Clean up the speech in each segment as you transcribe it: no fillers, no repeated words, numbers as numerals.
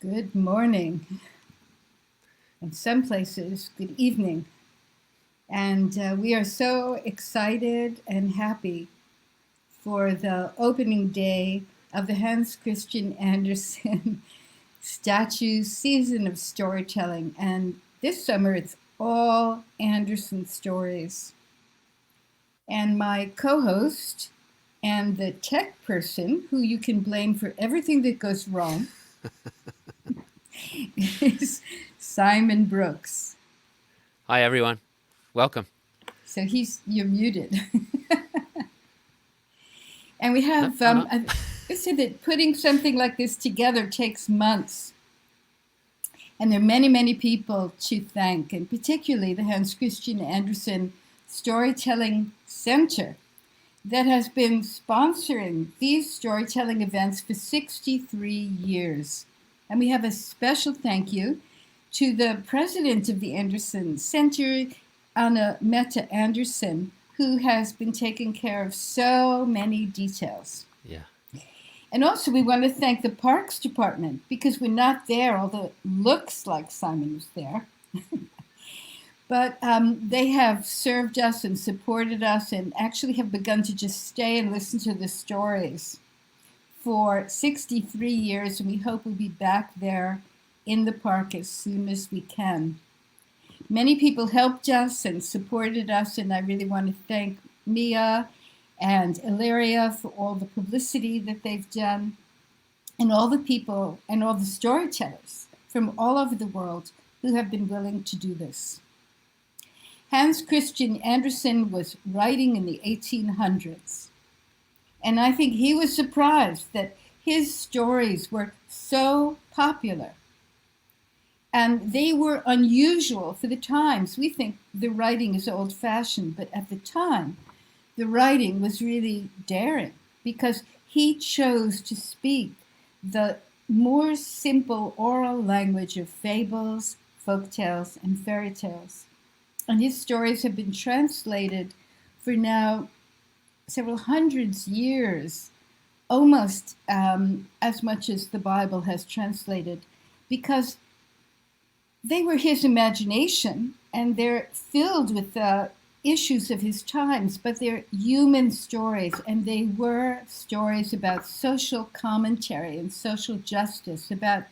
Good morning. In some places, good evening. And we are so excited and happy for the opening day of the Hans Christian Andersen Statue Season of Storytelling. And this summer, it's all Andersen stories. And my co-host and the tech person who you can blame for everything that goes wrong is Simon Brooks. Hi, everyone. Welcome. So you're muted. And we have, I said that putting something like this together takes months. And there are many, many people to thank, and particularly the Hans Christian Andersen Storytelling Center that has been sponsoring these storytelling events for 63 years. And we have a special thank you to the president of the Andersen Center, Anna Mette Andersen, who has been taking care of so many details. Yeah. And also we want to thank the Parks Department because we're not there, although it looks like Simon was there. But they have served us and supported us and actually have begun to just stay and listen to the stories for 63 years. And we hope we'll be back there in the park as soon as we can. Many people helped us and supported us, and I really want to thank Mia and Ilaria for all the publicity that they've done, and all the people and all the storytellers from all over the world who have been willing to do this. Hans Christian Andersen was writing in the 1800s, and I think he was surprised that his stories were so popular. And they were unusual for the times. We think the writing is old-fashioned, but at the time, the writing was really daring because he chose to speak the more simple oral language of fables, folktales, and fairy tales. And his stories have been translated for now several hundreds years, almost as much as the Bible has translated, because they were his imagination, and they're filled with the issues of his times, but they're human stories, and they were stories about social commentary and social justice, about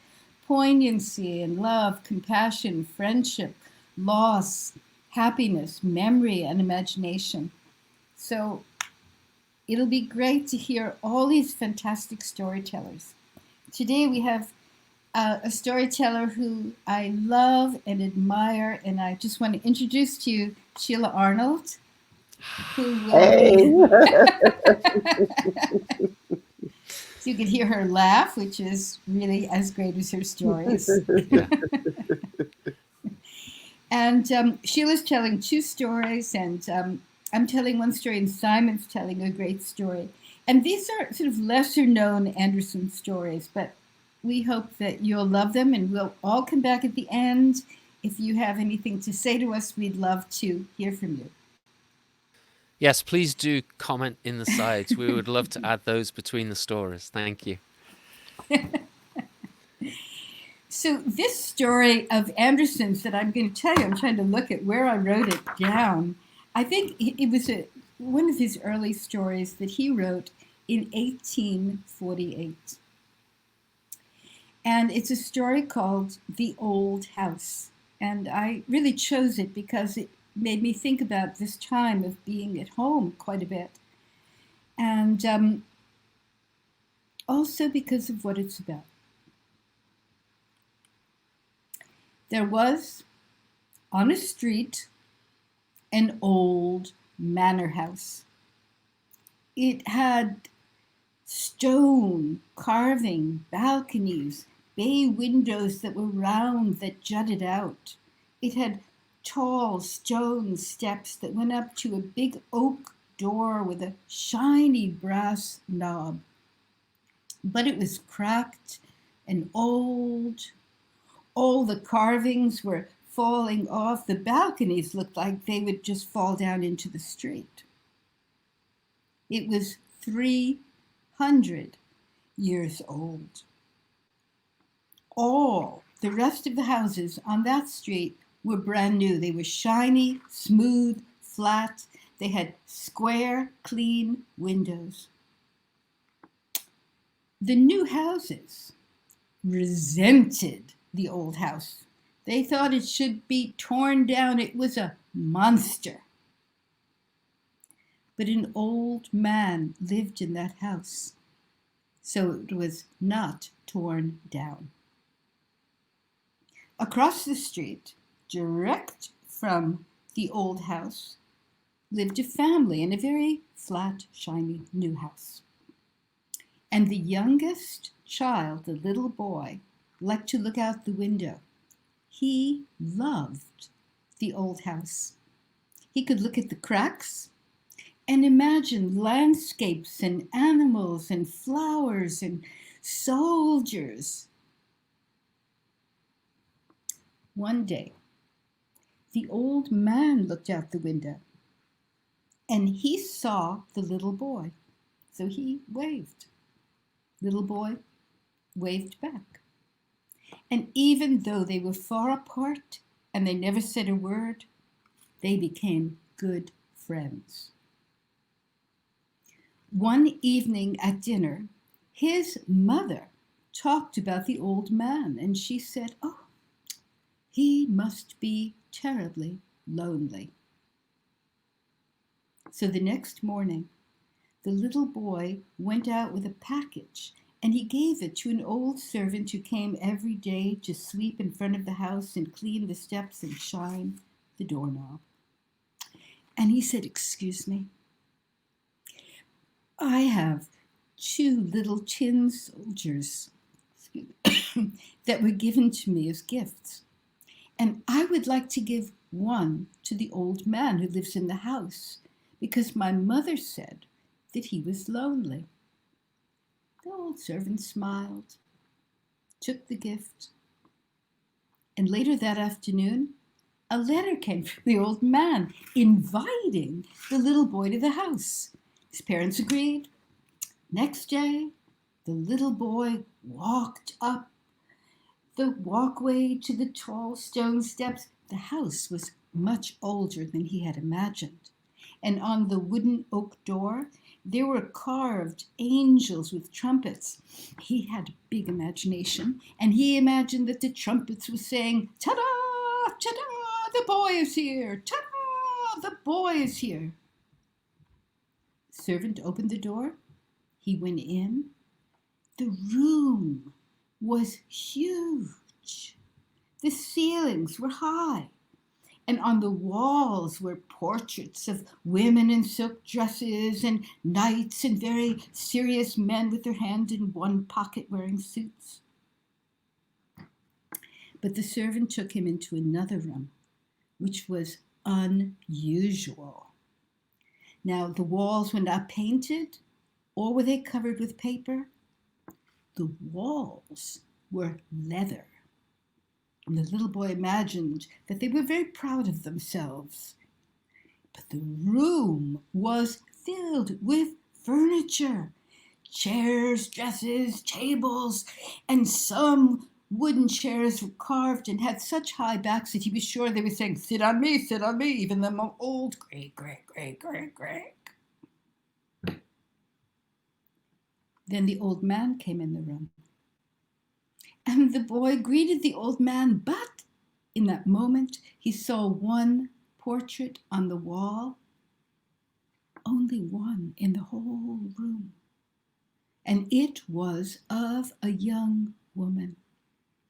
poignancy and love, compassion, friendship, loss, happiness, memory, and imagination. So it'll be great to hear all these fantastic storytellers. Today we have a storyteller who I love and admire, and I just want to introduce to you Sheila Arnold, who will So you could hear her laugh, which is really as great as her stories. Yeah. And Sheila's telling two stories, and I'm telling one story, and Simon's telling a great story. And these are sort of lesser known Andersen stories, but we hope that you'll love them, and we'll all come back at the end. If you have anything to say to us, we'd love to hear from you. Yes, please do comment in the sides. We would love to add those between the stories. Thank you. So this story of Andersen's that I'm going to tell you, I'm trying to look at where I wrote it down. I think it was one of his early stories that he wrote in 1848. And it's a story called The Old House. And I really chose it because it made me think about this time of being at home quite a bit. And also because of what it's about. There was, on a street, an old manor house. It had stone carving balconies, bay windows that were round that jutted out. It had tall stone steps that went up to a big oak door with a shiny brass knob. But it was cracked and old. All the carvings were falling off. The balconies looked like they would just fall down into the street. It was 300 years old. All the rest of the houses on that street were brand new. They were shiny, smooth, flat. They had square, clean windows. The new houses resented the old house. They thought it should be torn down. It was a monster. But an old man lived in that house, so it was not torn down. Across the street, direct from the old house, lived a family in a very flat, shiny new house. And the youngest child, the little boy, liked to look out the window. He loved the old house. He could look at the cracks and imagine landscapes and animals and flowers and soldiers. One day, the old man looked out the window and he saw the little boy. So he waved. Little boy waved back. And even though they were far apart and they never said a word, they became good friends. One evening at dinner, his mother talked about the old man, and she said, "Oh, he must be terribly lonely." So the next morning, the little boy went out with a package and he gave it to an old servant who came every day to sweep in front of the house and clean the steps and shine the doorknob. And he said, "Excuse me, I have 2 little tin soldiers that were given to me as gifts. And I would like to give one to the old man who lives in the house because my mother said that he was lonely." The old servant smiled, took the gift, and later that afternoon, a letter came from the old man inviting the little boy to the house. His parents agreed. Next day, the little boy walked up the walkway to the tall stone steps. The house was much older than he had imagined. And on the wooden oak door, there were carved angels with trumpets. He had a big imagination, and he imagined that the trumpets were saying, "Ta-da! Ta-da! The boy is here! Ta-da! The boy is here!" The servant opened the door. He went in. The room was huge. The ceilings were high. And on the walls were portraits of women in silk dresses and knights and very serious men with their hand in one pocket wearing suits. But the servant took him into another room, which was unusual. Now, the walls were not painted, or were they covered with paper? The walls were leather. And the little boy imagined that they were very proud of themselves. But the room was filled with furniture, chairs, dresses, tables, and some wooden chairs were carved and had such high backs that he was sure they were saying, sit on me, even them old Greg. Then the old man came in the room. And the boy greeted the old man, but in that moment he saw one portrait on the wall, only one in the whole room. And it was of a young woman.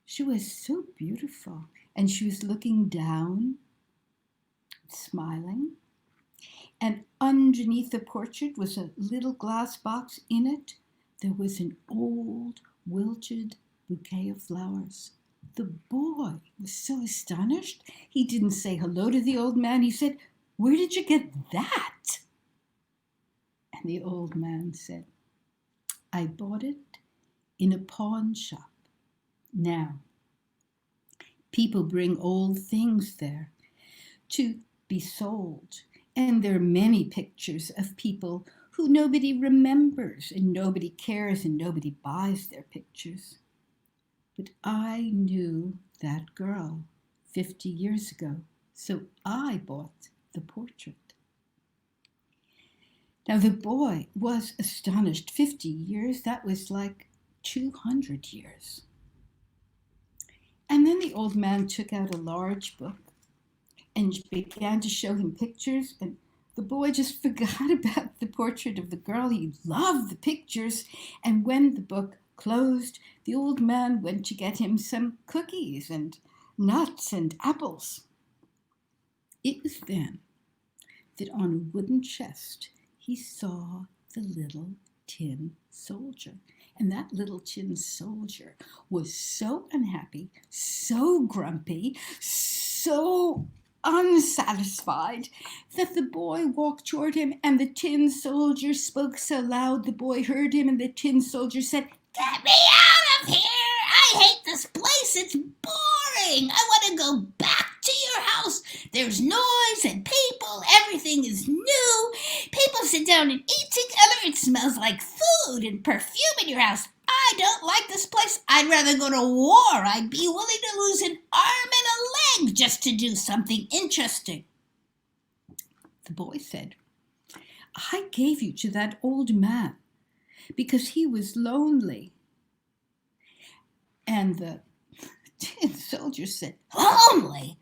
She was so beautiful, and she was looking down, smiling. And underneath the portrait was a little glass box. In it, there was an old, wilted bouquet of flowers. The boy was so astonished, he didn't say hello to the old man. He said, "Where did you get that?" And the old man said, "I bought it in a pawn shop." Now, people bring old things there to be sold, and there are many pictures of people who nobody remembers and nobody cares and nobody buys their pictures. But I knew that girl 50 years ago, so I bought the portrait. Now the boy was astonished. 50 years, that was like 200 years. And then the old man took out a large book and began to show him pictures, and the boy just forgot about the portrait of the girl. He loved the pictures, and when the book closed, the old man went to get him some cookies and nuts and apples. It was then that on a wooden chest he saw the little tin soldier. And that little tin soldier was so unhappy, so grumpy, so unsatisfied that the boy walked toward him, and the tin soldier spoke so loud the boy heard him, and the tin soldier said, "Get me out of here! I hate this place. It's boring. I want to go back to your house. There's noise and people. Everything is new. People sit down and eat together. It smells like food and perfume in your house. I don't like this place. I'd rather go to war. I'd be willing to lose an arm and a leg just to do something interesting." The boy said, "I gave you to that old man because he was lonely." And the tin soldier said, "Lonely?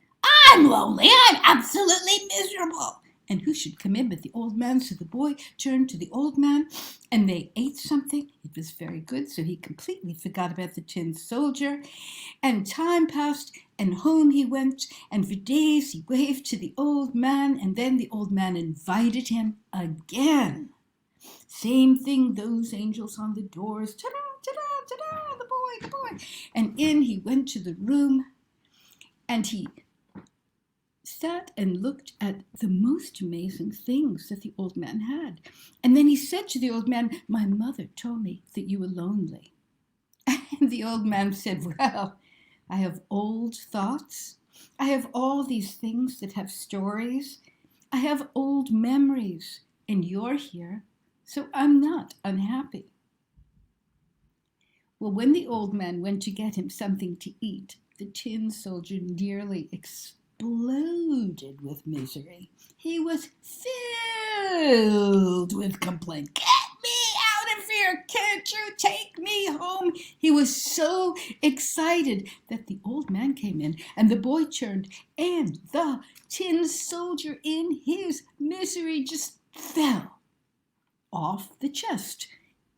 I'm lonely. I'm absolutely miserable." And who should come in but the old man? So the boy turned to the old man, and they ate something. It was very good, so he completely forgot about the tin soldier. And time passed, and home he went, and for days he waved to the old man, and then the old man invited him again. Same thing, those angels on the doors. Ta-da, ta-da, ta-da, the boy, the boy. And in he went to the room, and he sat and looked at the most amazing things that the old man had. And then he said to the old man, "My mother told me that you were lonely." And the old man said, "Well, I have old thoughts. I have all these things that have stories. I have old memories, and you're here, so I'm not unhappy." Well, when the old man went to get him something to eat, the tin soldier nearly exploded with misery. He was filled with complaint. "Get me out of here! Can't you take me home?" He was so excited that the old man came in, and the boy turned, and the tin soldier in his misery just fell off the chest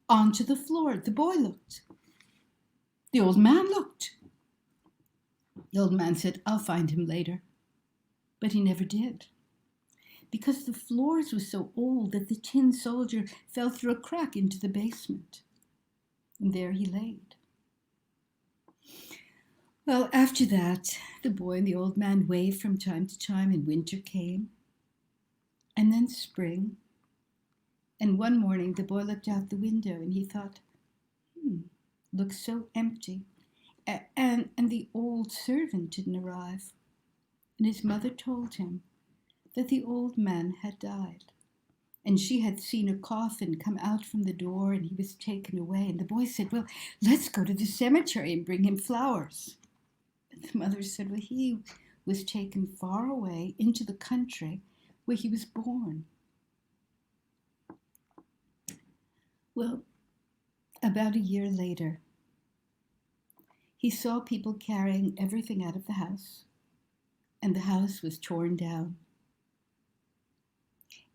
onto the floor. The boy looked. The old man looked. The old man said, "I'll find him later." But he never did, because the floors were so old that the tin soldier fell through a crack into the basement. And there he laid. Well, after that, the boy and the old man waved from time to time, and winter came, and then spring. And one morning, the boy looked out the window, and he thought, looks so empty. And the old servant didn't arrive. And his mother told him that the old man had died. And she had seen a coffin come out from the door, and he was taken away. And the boy said, "Well, let's go to the cemetery and bring him flowers." And the mother said, "Well, he was taken far away into the country where he was born." Well, about a year later, he saw people carrying everything out of the house, and the house was torn down.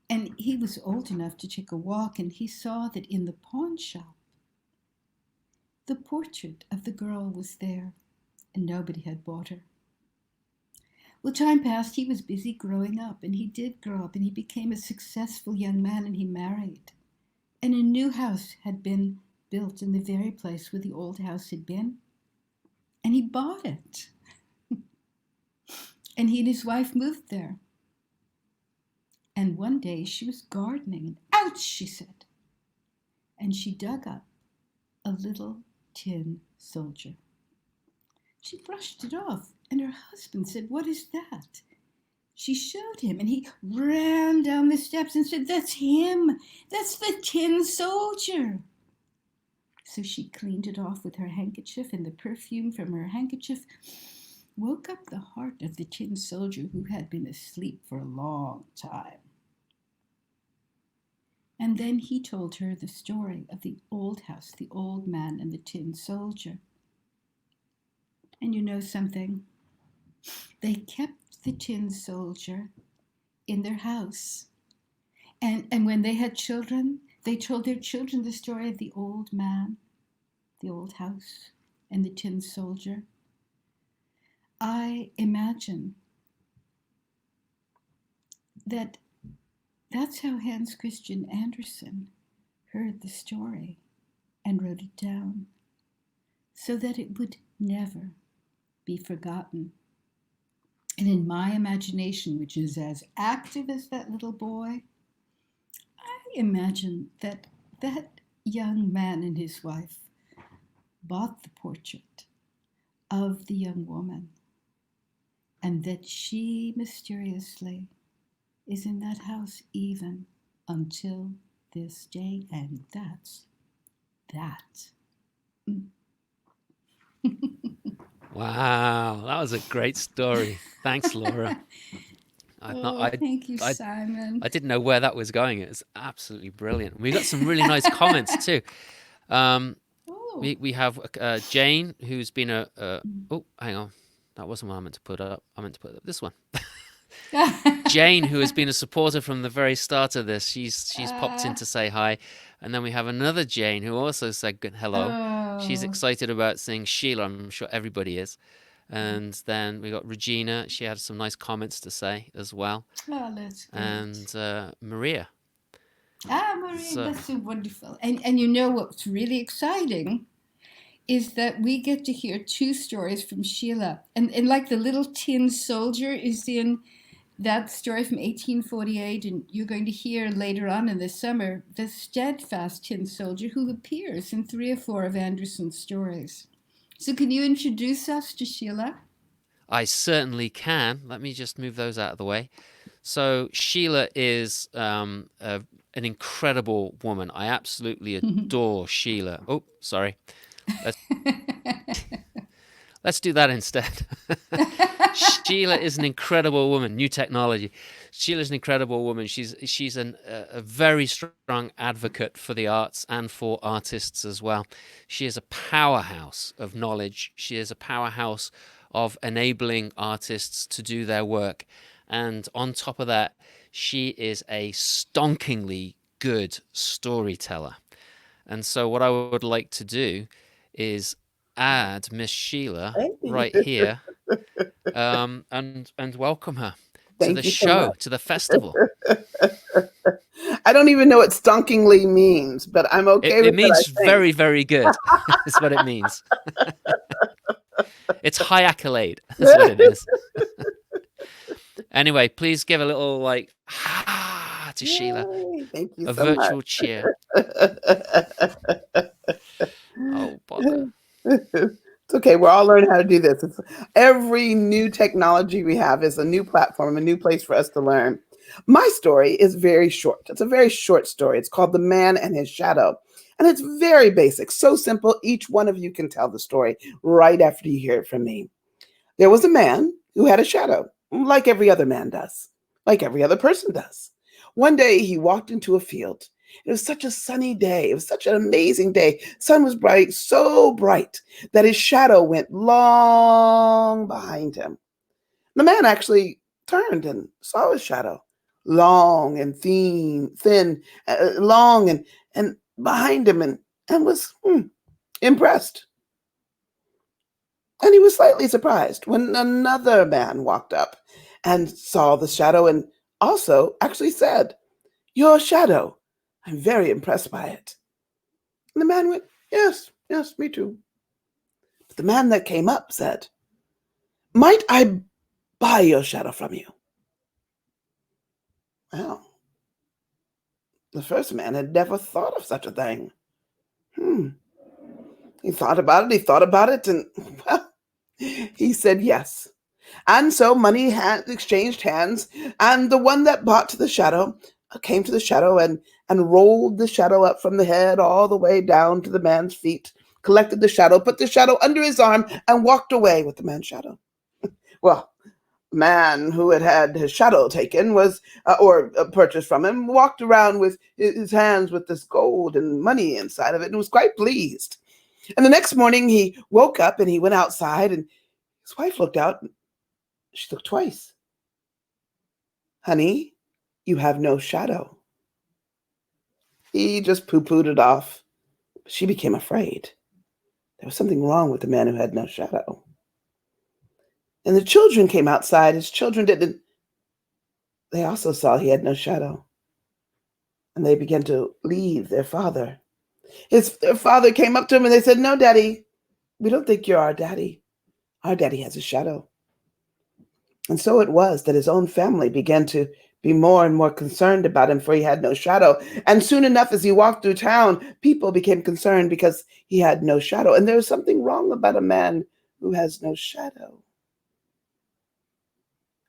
And he was old enough to take a walk, and he saw that in the pawn shop, the portrait of the girl was there, and nobody had bought her. Well, time passed. He was busy growing up, and he did grow up, and he became a successful young man, and he married. And a new house had been built in the very place where the old house had been, and he bought it. And he and his wife moved there. And one day she was gardening, and "Ouch," she said. And she dug up a little tin soldier. She brushed it off, and her husband said, "What is that?" She showed him, and he ran down the steps and said, "That's him. That's the tin soldier." So she cleaned it off with her handkerchief, and the perfume from her handkerchief woke up the heart of the tin soldier who had been asleep for a long time. And then he told her the story of the old house, the old man, and the tin soldier. And you know something? They kept the tin soldier in their house. And when they had children, they told their children the story of the old man, the old house, and the tin soldier. I imagine that that's how Hans Christian Andersen heard the story and wrote it down, so that it would never be forgotten. And in my imagination, which is as active as that little boy, I imagine that that young man and his wife bought the portrait of the young woman, and that she mysteriously is in that house even until this day, and that's that. Wow, that was a great story. Thanks, Laura. Thank you, I Simon. I didn't know where that was going. It was absolutely brilliant. We got some really nice comments too. Um, we have Jane, who's been oh, hang on, that wasn't what I meant to put up. I meant to put up this one. Jane, who has been a supporter from the very start of this, she's popped in to say hi, and then we have another Jane who also said hello. She's excited about seeing Sheila. I'm sure everybody is. And then we got Regina. She had some nice comments to say as well. Oh, that's great. And Maria. Maria, that's so wonderful. And you know what's really exciting is that we get to hear two stories from Sheila. And like the little tin soldier is in that story from 1848, and you're going to hear later on in the summer the steadfast tin soldier who appears in 3 or 4 of Andersen's stories. So can you introduce us to Sheila? I certainly can. Let me just move those out of the way. So Sheila is an incredible woman. I absolutely adore Sheila. Oh, sorry. Let's do that instead. Sheila is an incredible woman. New technology. Sheila's an incredible woman. She's a very strong advocate for the arts and for artists as well. She is a powerhouse of knowledge. She is a powerhouse of enabling artists to do their work. And on top of that, she is a stonkingly good storyteller. And so what I would like to do is add Miss Sheila right here and welcome her to the show, to the festival. I don't even know what stonkingly means, but I'm okay with it. It means very, very good. That's what it means. It's high accolade. That's what it is. Anyway, please give a little to Sheila. Thank you a so virtual much. cheer. Oh, bother. It's okay. We're all learning how to do this. Every new technology we have is a new platform, a new place for us to learn. My story is very short. It's a very short story. It's called The Man and His Shadow. And it's very basic, so simple. Each one of you can tell the story right after you hear it from me. There was a man who had a shadow, like every other man does, like every other person does. One day he walked into a field. It was such a sunny day. It was such an amazing day. Sun was bright, so bright that his shadow went long behind him. The man actually turned and saw his shadow, long and thin, long and behind him, and was impressed. And he was slightly surprised when another man walked up and saw the shadow and also actually said, "Your shadow. I'm very impressed by it." And the man went, yes, me too. But the man that came up said, "Might I buy your shadow from you?" Well, the first man had never thought of such a thing. He thought about it, and well, he said yes. And so money exchanged hands, and the one that bought the shadow came to the shadow and rolled the shadow up from the head all the way down to the man's feet, collected the shadow, put the shadow under his arm, and walked away with the man's shadow. Well, the man who had had his shadow taken was, or purchased from him, walked around with his hands with this gold and money inside of it and was quite pleased. And the next morning he woke up and he went outside and his wife looked out. She looked twice. Honey, you have no shadow. He just poo-pooed it off. She became afraid. There was something wrong with the man who had no shadow. And the children came outside. His children didn't. They also saw he had no shadow. And they began to leave their father. Their father came up to him and they said, "No, Daddy, we don't think you're our daddy. Our daddy has a shadow." And so it was that his own family began to be more and more concerned about him, for he had no shadow. And soon enough, as he walked through town, people became concerned because he had no shadow. And there's something wrong about a man who has no shadow.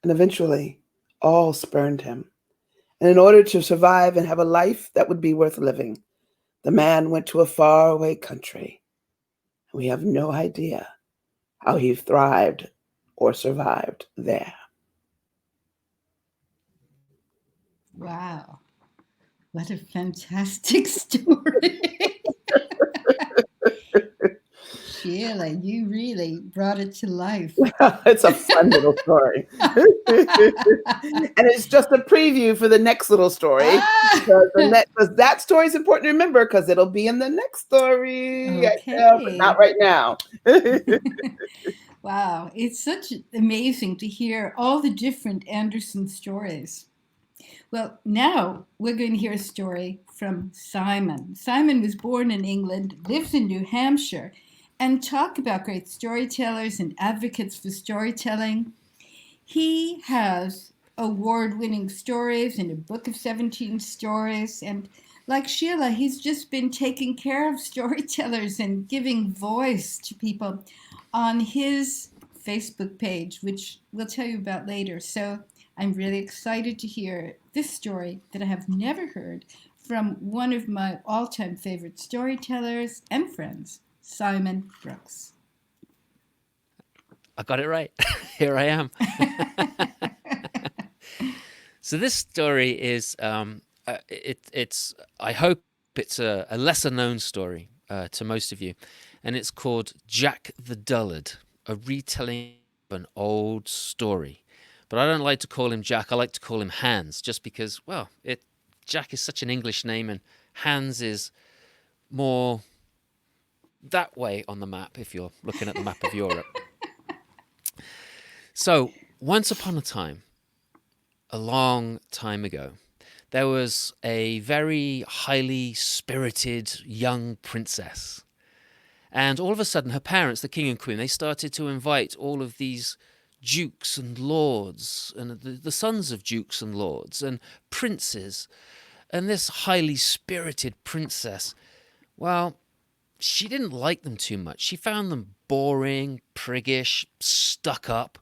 And eventually, all spurned him. And in order to survive and have a life that would be worth living, the man went to a faraway country. We have no idea how he thrived or survived there. Wow. What a fantastic story. Sheila, you really brought it to life. It's a fun little story. And it's just a preview for the next little story. Because that story is important to remember because it'll be in the next story. Okay. But not right now. Wow. It's such amazing to hear all the different Andersen stories. Well, now we're going to hear a story from Simon. Simon was born in England, lives in New Hampshire, and talk about great storytellers and advocates for storytelling. He has award-winning stories and a book of 17 stories. And like Sheila, he's just been taking care of storytellers and giving voice to people on his Facebook page, which we'll tell you about later. So I'm really excited to hear this story that I have never heard from one of my all-time favorite storytellers and friends, Simon Brooks. I got it right. Here I am. So this story is, it's. I hope it's a lesser known story to most of you, and it's called Jack the Dullard, a retelling of an old story. But I don't like to call him Jack. I like to call him Hans, just because, well, Jack is such an English name, and Hans is more that way on the map if you're looking at the map of Europe. So, once upon a time, a long time ago, there was a very highly spirited young princess. And all of a sudden, her parents, the king and queen, they started to invite all of these dukes and lords, and the sons of dukes and lords, and princes. And this highly spirited princess, well, she didn't like them too much. She found them boring, priggish, stuck up.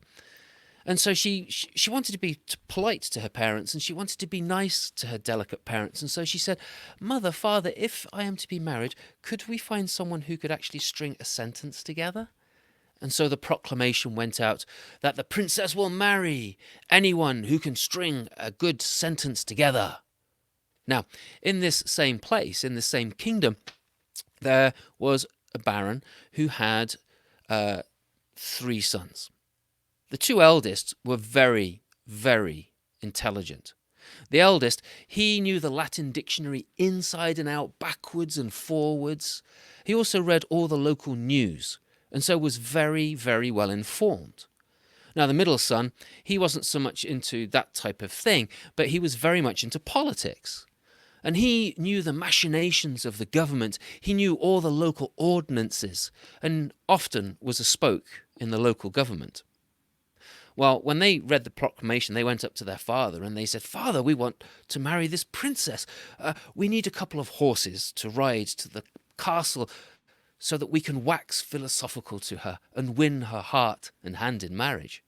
And so she wanted to be polite to her parents, and she wanted to be nice to her delicate parents. And so she said, "Mother, Father, if I am to be married, could we find someone who could actually string a sentence together?" And so the proclamation went out that the princess will marry anyone who can string a good sentence together. Now, in this same place, in this same kingdom, there was a baron who had 3 sons. The 2 eldest were very, very intelligent. The eldest, he knew the Latin dictionary inside and out, backwards and forwards. He also read all the local news, and so was very, very well informed. Now, the middle son, he wasn't so much into that type of thing, but he was very much into politics. And he knew the machinations of the government. He knew all the local ordinances, and often was a spoke in the local government. Well, when they read the proclamation, they went up to their father and they said, "Father, we want to marry this princess. We need a couple of horses to ride to the castle so that we can wax philosophical to her and win her heart and hand in marriage.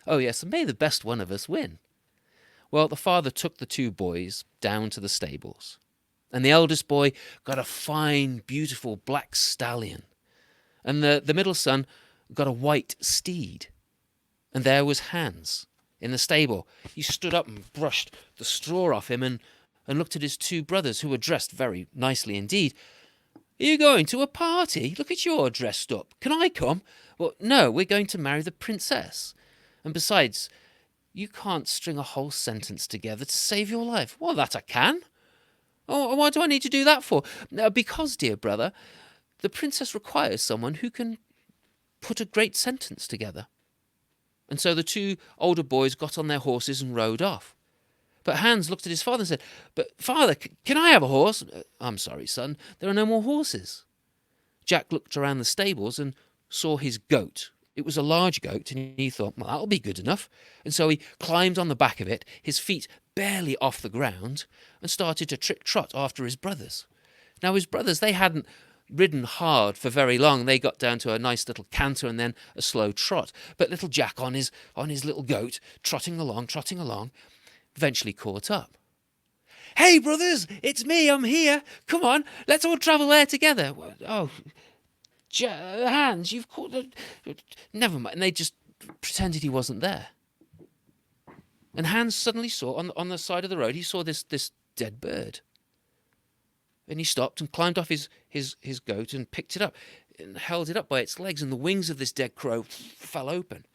Oh yes, and may the best one of us win." Well, the father took the two boys down to the stables, and the eldest boy got a fine, beautiful black stallion, and the middle son got a white steed. And there was Hans in the stable. He stood up and brushed the straw off him and looked at his two brothers, who were dressed very nicely indeed. Are you going to a party? Look at you all dressed up. Can I come? Well, no, we're going to marry the princess. And besides, you can't string a whole sentence together to save your life. Well, that I can. Oh, what do I need to do that for? Because, dear brother, the princess requires someone who can put a great sentence together. And so the two older boys got on their horses and rode off. But Hans looked at his father and said, "But father, can I have a horse?" "I'm sorry, son, there are no more horses." Jack looked around the stables and saw his goat. It was a large goat, and he thought, well, that'll be good enough. And so he climbed on the back of it, his feet barely off the ground, and started to trick-trot after his brothers. Now his brothers, they hadn't ridden hard for very long. They got down to a nice little canter and then a slow trot. But little Jack on his little goat, trotting along, eventually caught up. "Hey, brothers, it's me, I'm here. Come on, let's all travel there together." "Oh, Hans, you've caught Never mind." And they just pretended he wasn't there. And Hans suddenly saw, on the side of the road, he saw this dead bird. And he stopped and climbed off his goat and picked it up and held it up by its legs, and the wings of this dead crow fell open.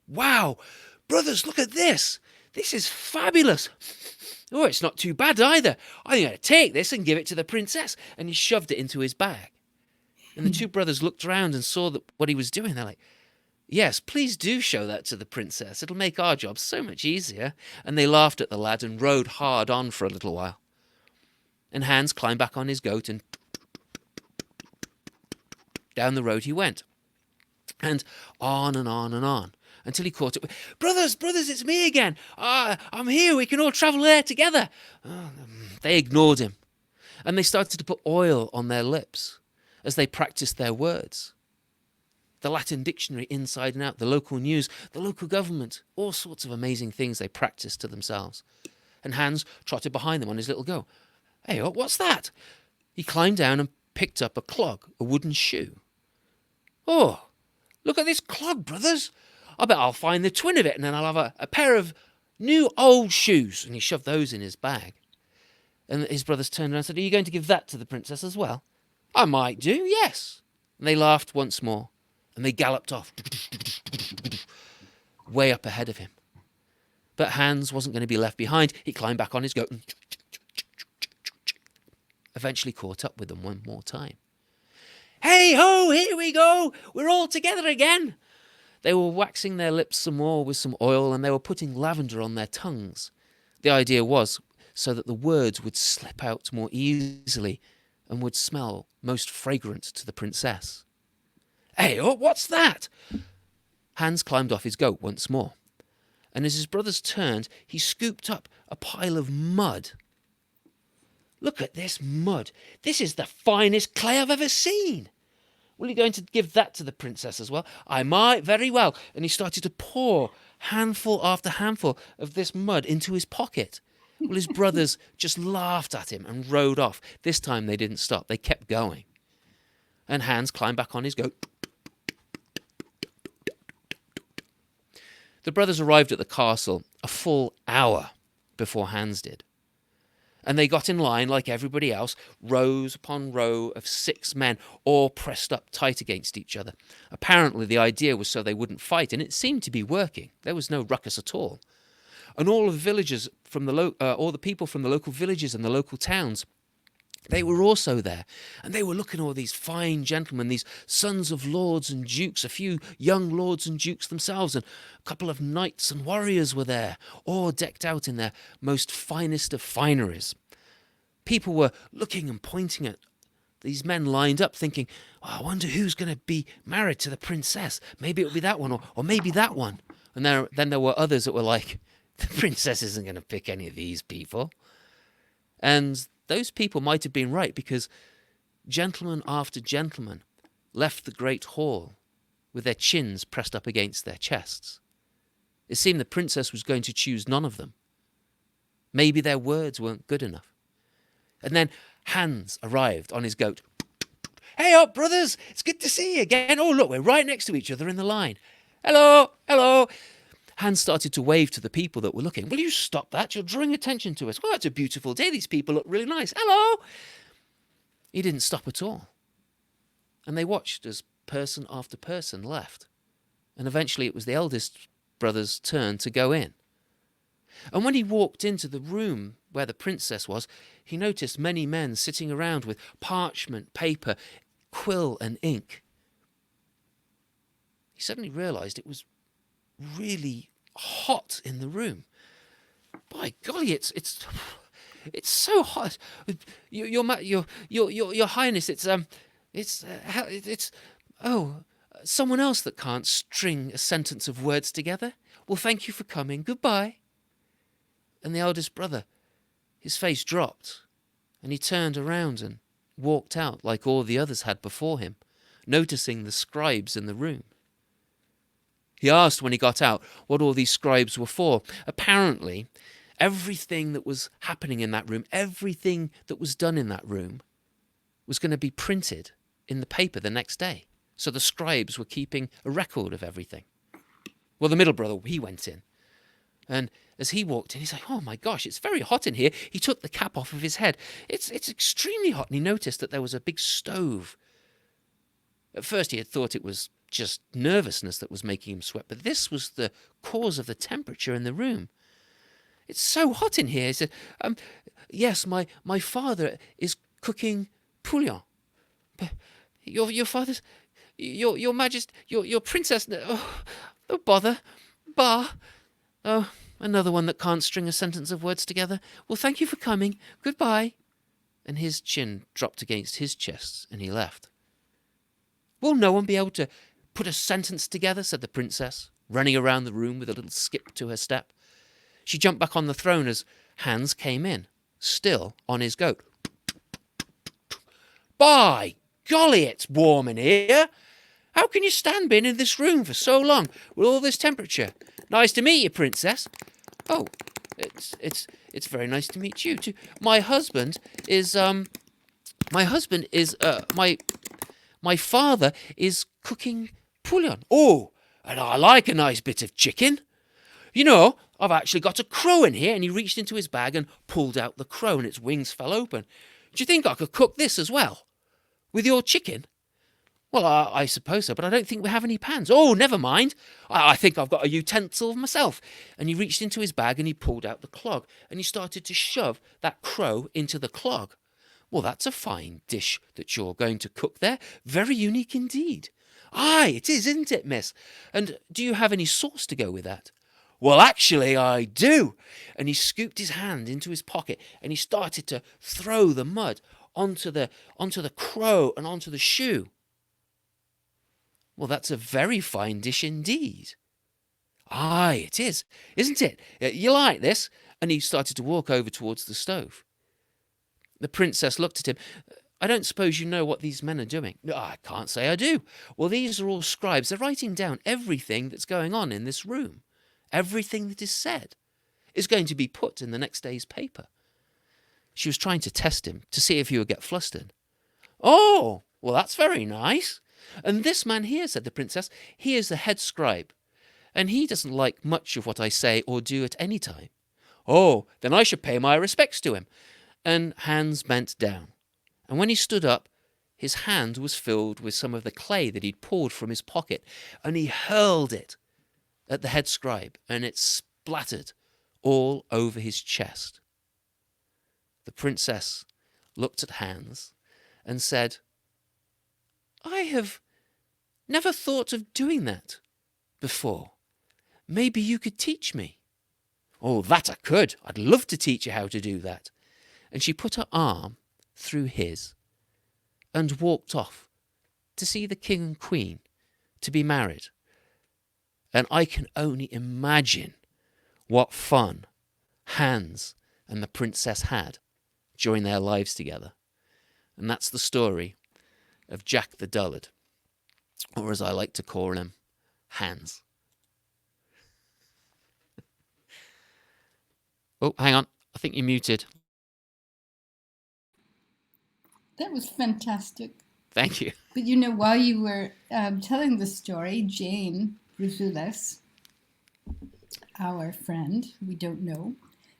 "Wow, brothers, look at this. This is fabulous. Oh, it's not too bad either. I'm going to take this and give it to the princess." And he shoved it into his bag. And the two brothers looked around and saw what he was doing. They're like, "Yes, please do show that to the princess. It'll make our job so much easier." And they laughed at the lad and rode hard on for a little while. And Hans climbed back on his goat, and down the road he went. And on and on and on, until he caught it. Brothers, it's me again. I'm here. We can all travel there together." They ignored him, and they started to put oil on their lips as they practiced their words. The Latin dictionary inside and out, the local news, the local government, all sorts of amazing things they practiced to themselves. And Hans trotted behind them on his little go. "Hey, what's that?" He climbed down and picked up a clog, a wooden shoe. "Oh, look at this clog, brothers. I bet I'll find the twin of it, and then I'll have a pair of new old shoes." And he shoved those in his bag. And his brothers turned around and said, "Are you going to give that to the princess as well?" "I might do, yes." And they laughed once more, and they galloped off, way up ahead of him. But Hans wasn't going to be left behind. He climbed back on his goat and eventually caught up with them one more time. "Hey ho, here we go. We're all together again." They were waxing their lips some more with some oil, and they were putting lavender on their tongues. The idea was so that the words would slip out more easily and would smell most fragrant to the princess. "Hey, what's that?" Hans climbed off his goat once more, and as his brothers turned, he scooped up a pile of mud. "Look at this mud. This is the finest clay I've ever seen. Well, you're going to give that to the princess as well?" "I might, very well." And he started to pour handful after handful of this mud into his pocket. Well, his brothers just laughed at him and rode off. This time they didn't stop. They kept going. And Hans climbed back on his goat. The brothers arrived at the castle a full hour before Hans did. And they got in line like everybody else, rows upon row of 6 men, all pressed up tight against each other. Apparently the idea was so they wouldn't fight, and it seemed to be working. There was no ruckus at all. And all the villagers from all the people from the local villages and the local towns, they were also there, and they were looking at all these fine gentlemen, these sons of lords and dukes, a few young lords and dukes themselves, and a couple of knights and warriors were there, all decked out in their most finest of fineries. People were looking and pointing at these men lined up, thinking, "Oh, I wonder who's going to be married to the princess. Maybe it'll be that one, or maybe that one." And then there were others that were like, "The princess isn't going to pick any of these people." And those people might have been right, because gentleman after gentleman left the great hall with their chins pressed up against their chests. It seemed the princess was going to choose none of them. Maybe their words weren't good enough. And then Hans arrived on his goat. Hey up, brothers! It's good to see you again. Oh, look, we're right next to each other in the line. Hello, hello. Hans started to wave to the people that were looking. Will you stop that? You're drawing attention to us. Well, it's a beautiful day. These people look really nice. Hello. He didn't stop at all. And they watched as person after person left. And eventually it was the eldest brother's turn to go in. And when he walked into the room where the princess was, he noticed many men sitting around with parchment, paper, quill and ink. He suddenly realized it was really hot in the room. By golly, it's so hot. Your Highness, someone else that can't string a sentence of words together. Well, thank you for coming. Goodbye. And the eldest brother, his face dropped, and he turned around and walked out like all the others had before him, noticing the scribes in the room. He asked when he got out what all these scribes were for. Apparently, everything that was happening in that room, everything that was done in that room, was going to be printed in the paper the next day. So the scribes were keeping a record of everything. Well, the middle brother, he went in. And as he walked in, he's like, oh my gosh, it's very hot in here. He took the cap off of his head. It's extremely hot. And he noticed that there was a big stove. At first he had thought it was just nervousness that was making him sweat, but this was the cause of the temperature in the room. It's so hot in here. He said, yes, my father is cooking pouillon. Your father's, your majesty, your princess, oh bother, bah. Oh, another one that can't string a sentence of words together. Well, thank you for coming. Goodbye. And his chin dropped against his chest, and he left. Will no one be able to put a sentence together, said the princess, running around the room with a little skip to her step. She jumped back on the throne as Hans came in, still on his goat. By golly, it's warm in here. How can you stand being in this room for so long with all this temperature? Nice to meet you, princess. Oh, it's very nice to meet you too. My father is cooking pouillon. Oh, and I like a nice bit of chicken. You know, I've actually got a crow in here. And he reached into his bag and pulled out the crow, and its wings fell open. Do you think I could cook this as well? With your chicken? Well, I suppose so, but I don't think we have any pans. Oh, never mind. I think I've got a utensil myself. And he reached into his bag and he pulled out the clog, and he started to shove that crow into the clog. Well, that's a fine dish that you're going to cook there. Very unique indeed. Aye, it is, isn't it, miss? And do you have any sauce to go with that? Well, actually, I do. And he scooped his hand into his pocket and he started to throw the mud onto the crow and onto the shoe. Well, that's a very fine dish indeed. Aye, it is, isn't it? You like this? And he started to walk over towards the stove. The princess looked at him. I don't suppose you know what these men are doing? No, I can't say I do. Well, these are all scribes. They're writing down everything that's going on in this room. Everything that is said is going to be put in the next day's paper. She was trying to test him to see if he would get flustered. Oh, well, that's very nice. And this man here, said the princess, he is the head scribe, and he doesn't like much of what I say or do at any time. Oh, then I should pay my respects to him. And Hans bent down, and when he stood up, his hand was filled with some of the clay that he'd poured from his pocket, and he hurled it at the head scribe, and it splattered all over his chest. The princess looked at Hans and said, I have never thought of doing that before. Maybe you could teach me. Oh, that I could. I'd love to teach you how to do that. And she put her arm through his and walked off to see the king and queen to be married. And I can only imagine what fun Hans and the princess had during their lives together. And that's the story of Jack the Dullard, or as I like to call him, Hans. Oh, hang on. I think you're muted. That was fantastic. Thank you. But you know, while you were telling the story, Jane Bruzulas, our friend, we don't know,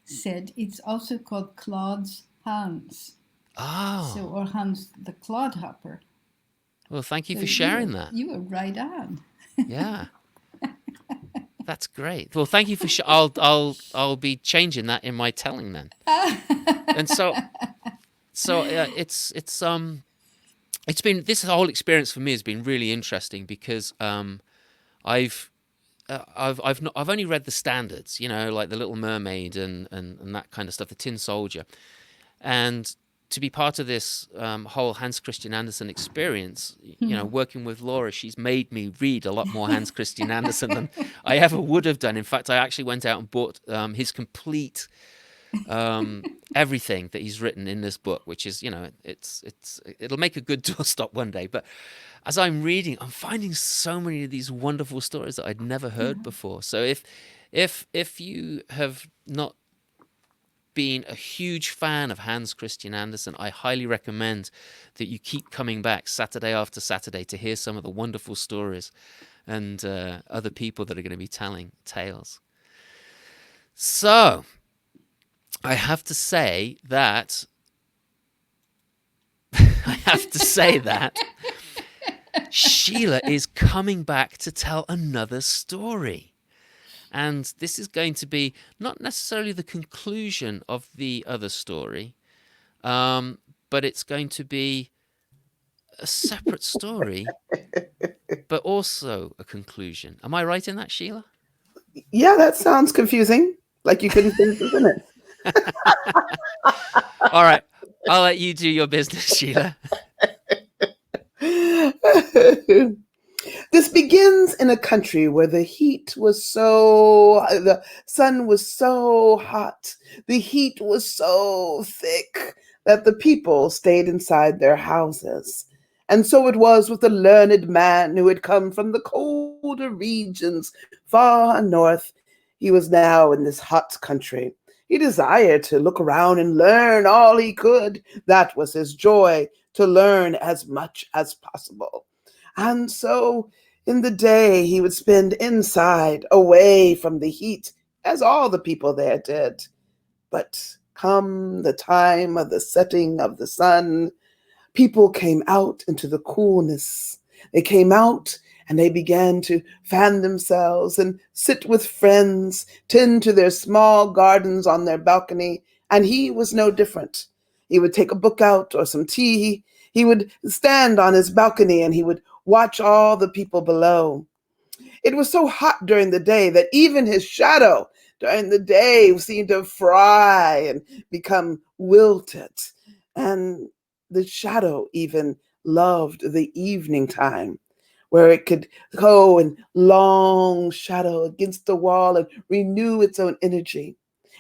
said it's also called Claude's Hans. Oh. So, or Hans the Clodhopper. Well, thank you So for sharing that. You were right on. Yeah. That's great. Well, thank you for I'll be changing that in my telling then. And so it's been, this whole experience for me has been really interesting because I've only read the standards, you know, like The Little Mermaid and that kind of stuff, The Tin Soldier, and to be part of this whole Hans Christian Andersen experience, you know, working with Laura, she's made me read a lot more Hans Christian Andersen than I ever would have done. In fact, I actually went out and bought his complete everything that he's written in this book, which is, you know, it'll make a good doorstop one day. But as I'm reading, I'm finding so many of these wonderful stories that I'd never heard before. So if you have not been a huge fan of Hans Christian Andersen, I highly recommend that you keep coming back Saturday after Saturday to hear some of the wonderful stories and other people that are going to be telling tales. So I have to say that Sheila is coming back to tell another story. And this is going to be not necessarily the conclusion of the other story, but it's going to be a separate story, but also a conclusion. Am I right in that, Sheila? Yeah, that sounds confusing. Like you couldn't finish the sentence. All right. I'll let you do your business, Sheila. This begins in a country where the sun was so hot, the heat was so thick that the people stayed inside their houses. And so it was with the learned man who had come from the colder regions far north. He was now in this hot country. He desired to look around and learn all he could. That was his joy, to learn as much as possible. And so in the day, he would spend inside, away from the heat, as all the people there did. But come the time of the setting of the sun, people came out into the coolness. They came out and they began to fan themselves and sit with friends, tend to their small gardens on their balcony, and he was no different. He would take a book out or some tea. He would stand on his balcony and he would watch all the people below. It was so hot during the day that even his shadow during the day seemed to fry and become wilted. And the shadow even loved the evening time, where it could go in long shadow against the wall and renew its own energy.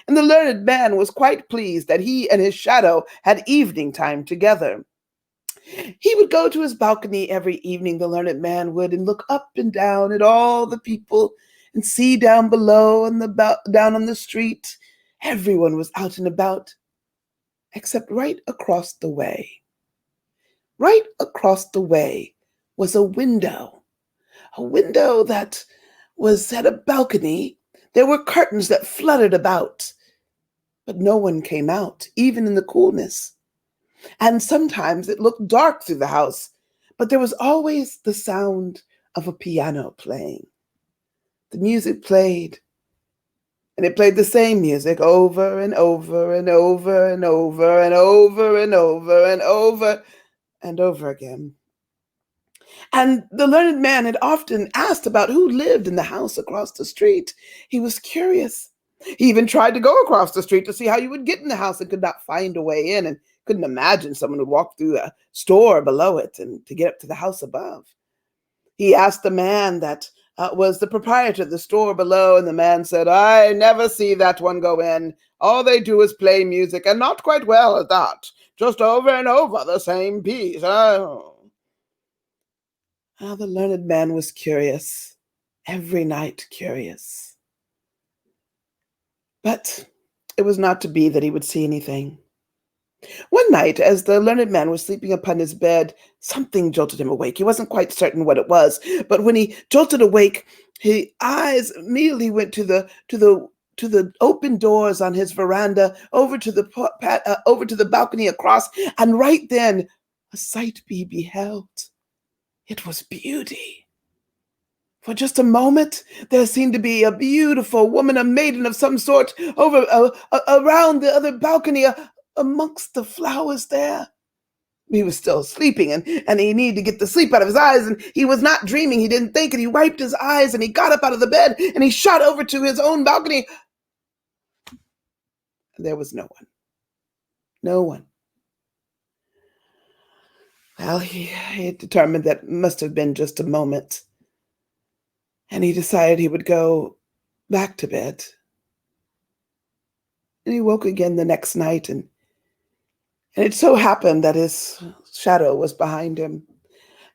And the learned man was quite pleased that he and his shadow had evening time together. He would go to his balcony every evening, the learned man would, and look up and down at all the people and see down below and down on the street. Everyone was out and about, except right across the way. Right across the way was a window that was at a balcony. There were curtains that fluttered about, but no one came out, even in the coolness. And sometimes it looked dark through the house, but there was always the sound of a piano playing. The music played, and it played the same music over and over and over and over and over and over and over and over again. And the learned man had often asked about who lived in the house across the street. He was curious. He even tried to go across the street to see how you would get in the house and could not find a way in, and couldn't imagine someone would walk through a store below it and to get up to the house above. He asked the man that was the proprietor of the store below, and the man said, "I never see that one go in. All they do is play music, and not quite well at that. Just over and over the same piece." Oh. The learned man was curious, every night curious. But it was not to be that he would see anything. One night, as the learned man was sleeping upon his bed, something jolted him awake. He wasn't quite certain what it was, but when he jolted awake, his eyes immediately went to the open doors on his veranda, over to the balcony across, and right then, a sight he beheld. It was beauty. For just a moment, there seemed to be a beautiful woman, a maiden of some sort, over around the other balcony, amongst the flowers there. He was still sleeping, and he needed to get the sleep out of his eyes, and he was not dreaming. He didn't think, and he wiped his eyes, and he got up out of the bed, and he shot over to his own balcony. And there was no one. No one. Well, he had determined that it must have been just a moment, and he decided he would go back to bed. And he woke again the next night, and it so happened that his shadow was behind him.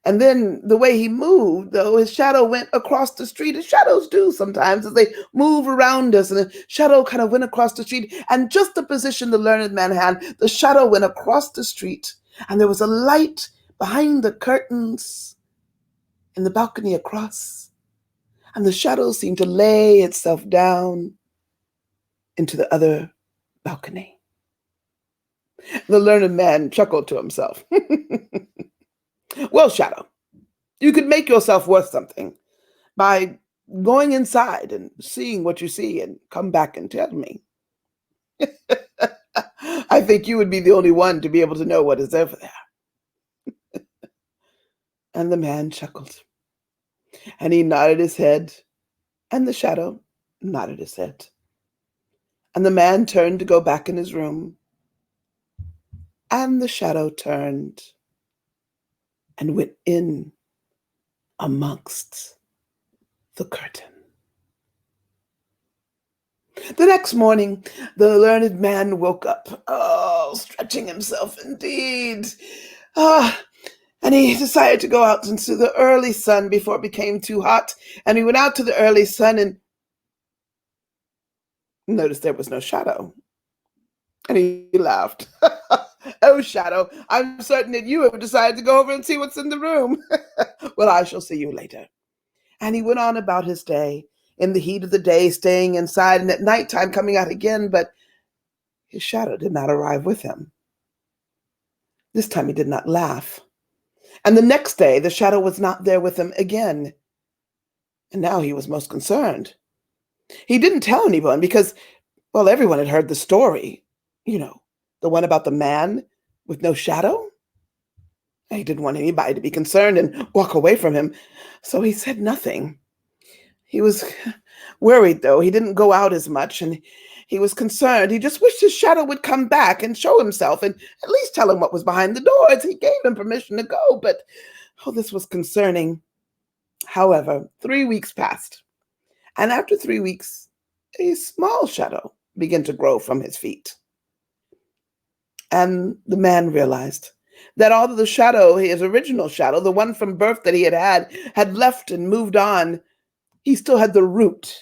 And then the way he moved, though, his shadow went across the street, as shadows do sometimes, as they move around us, and the shadow kind of went across the street. And just the position the learned man had, the shadow went across the street, and there was a light behind the curtains in the balcony across, and the shadow seemed to lay itself down into the other balcony. The learned man chuckled to himself. Well, shadow, you could make yourself worth something by going inside and seeing what you see and come back and tell me. I think you would be the only one to be able to know what is over there. And the man chuckled, and he nodded his head, and the shadow nodded his head. And the man turned to go back in his room, and the shadow turned and went in amongst the curtain. The next morning, the learned man woke up, stretching himself indeed. And he decided to go out into the early sun before it became too hot. And he went out to the early sun and noticed there was no shadow. And he laughed. Oh, shadow, I'm certain that you have decided to go over and see what's in the room. Well, I shall see you later. And he went on about his day, in the heat of the day, staying inside, and at nighttime coming out again, but his shadow did not arrive with him. This time he did not laugh. And the next day, the shadow was not there with him again. And now he was most concerned. He didn't tell anyone because, well, everyone had heard the story. You know, the one about the man with no shadow. He didn't want anybody to be concerned and walk away from him, so he said nothing. He was worried, though. He didn't go out as much, and he was concerned. He just wished his shadow would come back and show himself and at least tell him what was behind the doors. He gave him permission to go, but, this was concerning. However, 3 weeks passed, and after 3 weeks, a small shadow began to grow from his feet. And the man realized that although the shadow, his original shadow, the one from birth that he had left and moved on, he still had the root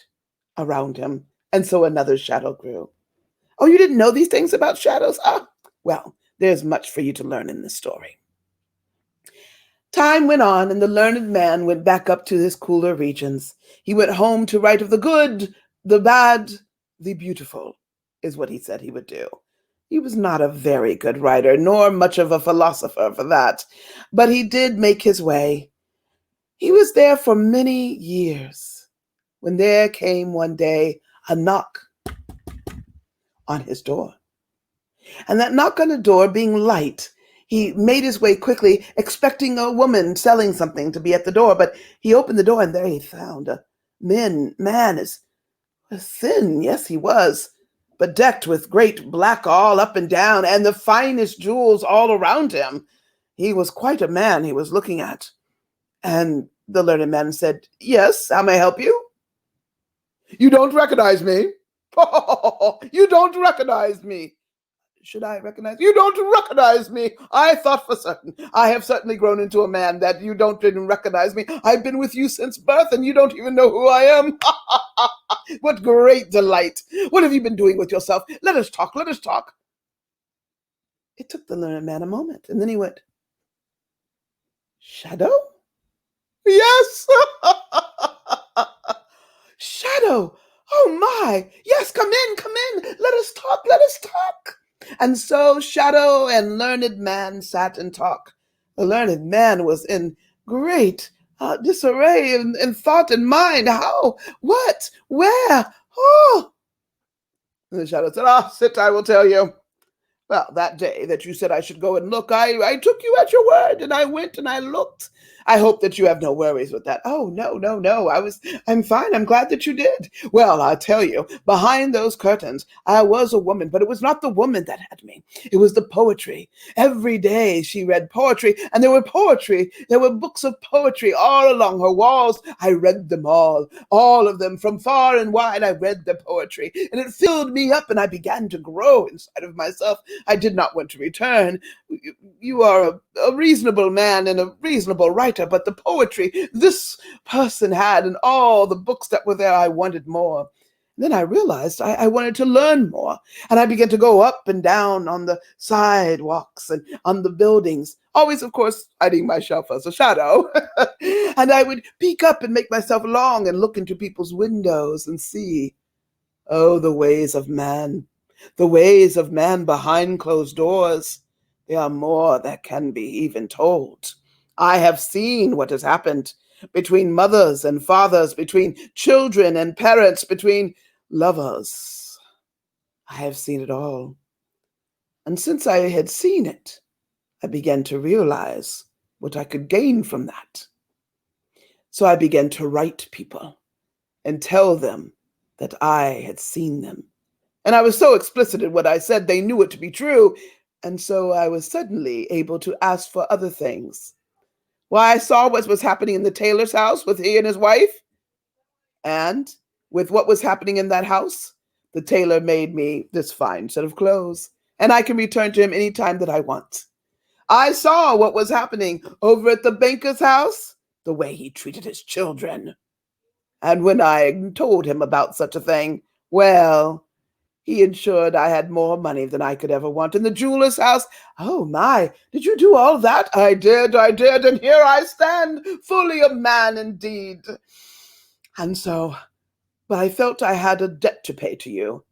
around him. And so another shadow grew. Oh, you didn't know these things about shadows? Well, there's much for you to learn in this story. Time went on, and the learned man went back up to his cooler regions. He went home to write of the good, the bad, the beautiful, is what he said he would do. He was not a very good writer, nor much of a philosopher for that, but he did make his way. He was there for many years when there came one day a knock on his door. And that knock on the door being light, he made his way quickly, expecting a woman selling something to be at the door, but he opened the door and there he found a man as thin, yes he was, but decked with great black all up and down and the finest jewels all around him. He was quite a man he was looking at. And the learned man said, "Yes, how may I help you?" "You don't recognize me?" "You don't recognize me?" Should I recognize? You don't recognize me. I thought for certain. I have certainly grown into a man that you don't even recognize me. I've been with you since birth and you don't even know who I am. What great delight. What have you been doing with yourself? Let us talk. Let us talk. It took the learned man a moment, and then he went, Shadow? Yes. Shadow. Oh my. Yes, come in, come in. Let us talk, let us talk. And so Shadow and learned man sat and talked. The learned man was in great disarray in thought and mind. How? What? Where? Oh. And the Shadow said, sit, I will tell you. Well, that day that you said I should go and look, I took you at your word, and I went and I looked. I hope that you have no worries with that. Oh, no, no, no. I'm fine. I'm glad that you did. Well, I'll tell you, behind those curtains, I was a woman, but it was not the woman that had me. It was the poetry. Every day she read poetry, and there were poetry. There were books of poetry all along her walls. I read them all of them, from far and wide. I read the poetry, and it filled me up, and I began to grow inside of myself. I did not want to return. You are a reasonable man and a reasonable writer, but the poetry this person had and all the books that were there, I wanted more. Then I realized I wanted to learn more, and I began to go up and down on the sidewalks and on the buildings, always, of course, hiding myself as a shadow. And I would peek up and make myself long and look into people's windows and see, oh, the ways of man. The ways of man behind closed doors. They are more that can be even told. I have seen what has happened between mothers and fathers, between children and parents, between lovers. I have seen it all. And since I had seen it, I began to realize what I could gain from that. So I began to write people and tell them that I had seen them. And I was so explicit in what I said, they knew it to be true. And so I was suddenly able to ask for other things. Why, I saw what was happening in the tailor's house with he and his wife. And with what was happening in that house, the tailor made me this fine set of clothes. And I can return to him anytime that I want. I saw what was happening over at the banker's house, the way he treated his children. And when I told him about such a thing, well, he ensured I had more money than I could ever want. In the jeweler's house, oh my, did you do all that? I did, and here I stand, fully a man indeed. And so, but I felt I had a debt to pay to you.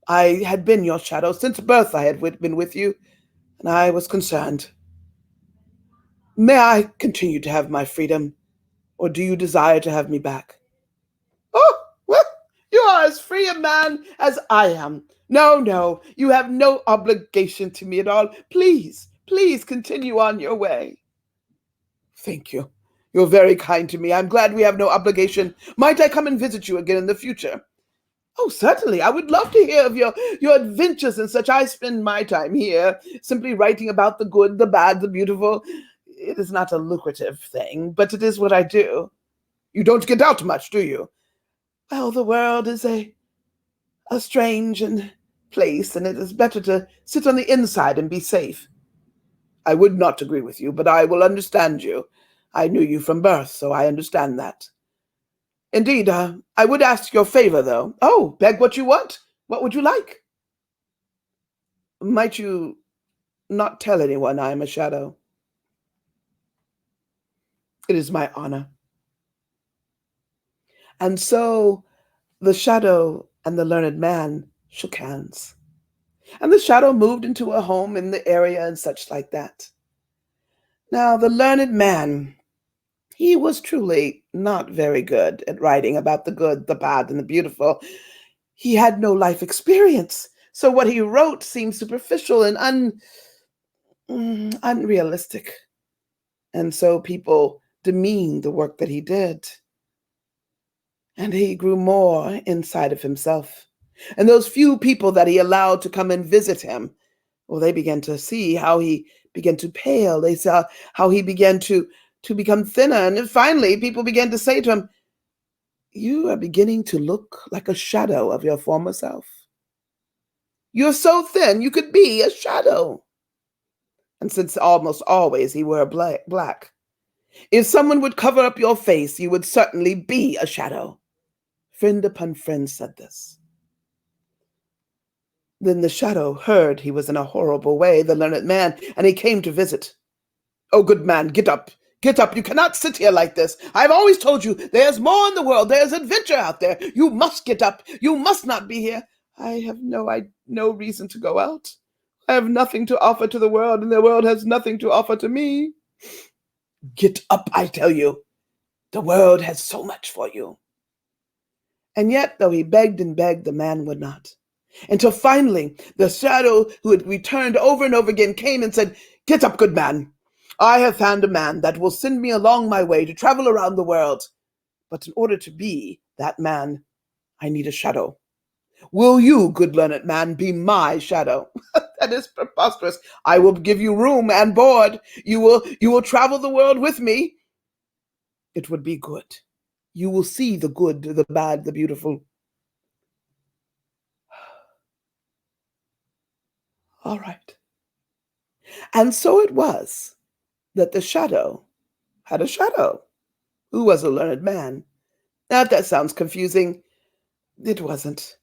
I had been your shadow since birth. I had been with you, and I was concerned. May I continue to have my freedom, or do you desire to have me back? Oh, well, you are as free a man as I am. No, you have no obligation to me at all. Please continue on your way. Thank you. You're very kind to me. I'm glad we have no obligation. Might I come and visit you again in the future? Oh, certainly. I would love to hear of your adventures and such. I spend my time here simply writing about the good, the bad, the beautiful. It is not a lucrative thing, but it is what I do. You don't get out much, do you? Well, the world is a strange place, and it is better to sit on the inside and be safe. I would not agree with you, but I will understand you. I knew you from birth, so I understand that. Indeed, I would ask your favor, though. Oh, beg what you want. What would you like? Might you not tell anyone I am a shadow? It is my honor. And so the shadow and the learned man shook hands. And the shadow moved into a home in the area and such like that. Now, the learned man, he was truly not very good at writing about the good, the bad, and the beautiful. He had no life experience. So what he wrote seemed superficial and unrealistic. And so people demeaned the work that he did. And he grew more inside of himself. And those few people that he allowed to come and visit him, well, they began to see how he began to pale. They saw how he began to become thinner. And finally, people began to say to him, you are beginning to look like a shadow of your former self. You're so thin you could be a shadow. And since almost always he wore black, if someone would cover up your face, you would certainly be a shadow. Friend upon friend said this. Then the shadow heard he was in a horrible way, the learned man, and he came to visit. Oh, good man, get up. Get up. You cannot sit here like this. I've always told you there's more in the world. There's adventure out there. You must get up. You must not be here. I have no reason to go out. I have nothing to offer to the world, and the world has nothing to offer to me. Get up, I tell you. The world has so much for you. And yet, though he begged and begged, the man would not. Until finally, the shadow who had returned over and over again came and said, Get up, good man. I have found a man that will send me along my way to travel around the world. But in order to be that man, I need a shadow. Will you, good learned man, be my shadow? That is preposterous. I will give you room and board. You will travel the world with me. It would be good. You will see the good, the bad, the beautiful. All right. And so it was that the shadow had a shadow who was a learned man. Now, if that sounds confusing, it wasn't.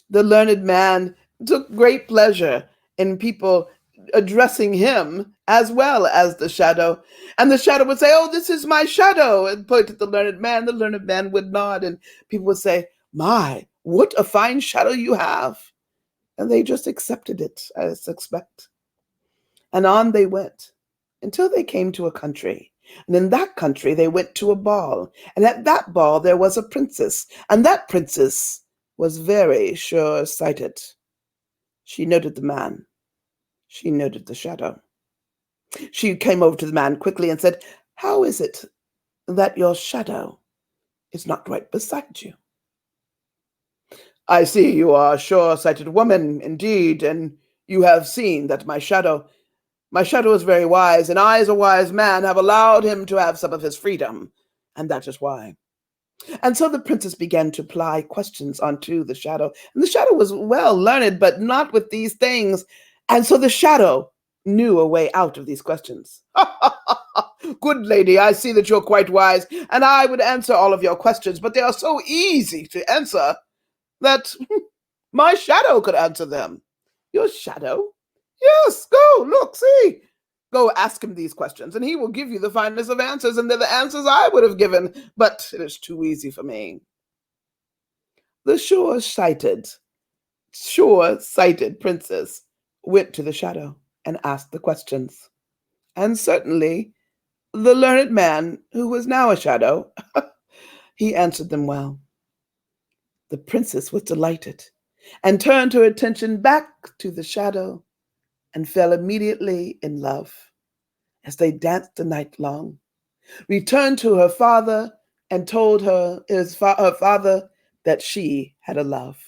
The learned man took great pleasure in people addressing him as well as the shadow. And the shadow would say, Oh, this is my shadow, and point at the learned man. The learned man would nod, and people would say, My, what a fine shadow you have. And they just accepted it, I suspect. And on they went until they came to a country. And in that country, they went to a ball. And at that ball, there was a princess. And that princess was very sure-sighted. She noted the man. She noted the shadow. She came over to the man quickly and said, How is it that your shadow is not right beside you? I see you are a sure-sighted woman, indeed, and you have seen that my shadow is very wise, and I, as a wise man, have allowed him to have some of his freedom, and that is why. And so the princess began to ply questions onto the shadow, and the shadow was well learned, but not with these things. And so the shadow knew a way out of these questions. Good lady, I see that you're quite wise, and I would answer all of your questions, but they are so easy to answer that my shadow could answer them. Your shadow? Yes, go, look, see. Go ask him these questions, and he will give you the finest of answers, and they're the answers I would have given, but it is too easy for me. The sure-sighted princess went to the shadow and asked the questions. And certainly, the learned man, who was now a shadow, he answered them well. The princess was delighted and turned her attention back to the shadow and fell immediately in love as they danced the night long, returned to her father and told her father that she had a love.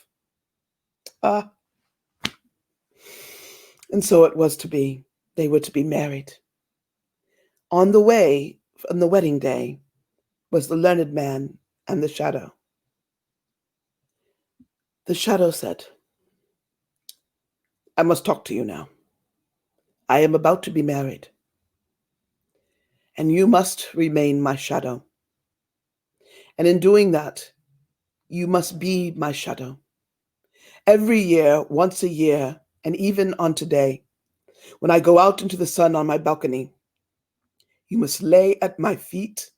And so it was to be. They were to be married. On the wedding day, was the learned man and the shadow. The shadow said, I must talk to you now. I am about to be married, and you must remain my shadow. And in doing that, you must be my shadow. Every year, once a year, and even on today, when I go out into the sun on my balcony, you must lay at my feet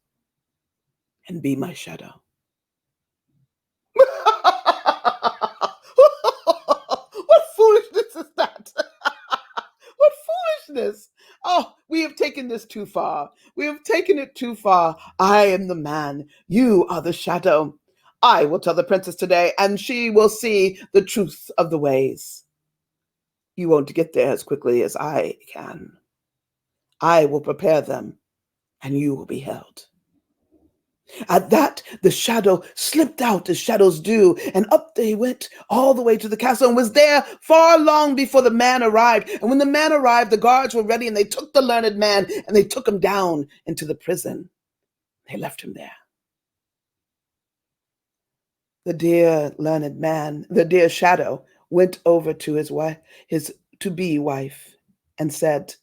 and be my shadow. What foolishness is that? What foolishness! Oh, we have taken this too far. We have taken it too far. I am the man. You are the shadow. I will tell the princess today, and she will see the truth of the ways. You won't get there as quickly as I can. I will prepare them, and you will be held. At that, the shadow slipped out as shadows do, and up they went all the way to the castle and was there far long before the man arrived. And when the man arrived, the guards were ready, and they took the learned man, and they took him down into the prison. They left him there. The dear learned man, the dear shadow, went over to his to-be wife and said,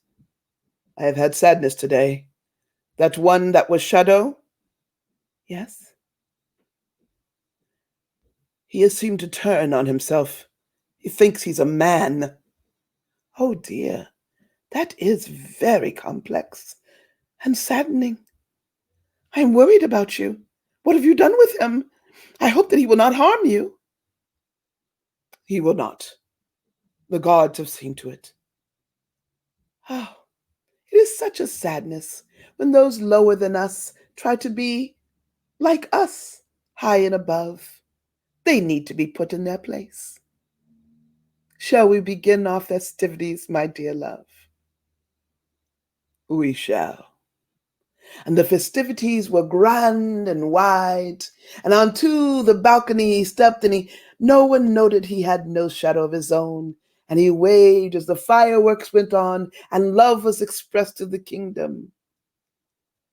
I have had sadness today. That one that was Shadow? Yes. He has seemed to turn on himself. He thinks he's a man. Oh dear, that is very complex and saddening. I am worried about you. What have you done with him? I hope that he will not harm you. He will not. The gods have seen to it. Oh, it is such a sadness when those lower than us try to be like us, high and above. They need to be put in their place. Shall we begin our festivities, my dear love? We shall. And the festivities were grand and wide, and onto the balcony he stepped, and no one noted he had no shadow of his own, and he waved as the fireworks went on, and love was expressed to the kingdom.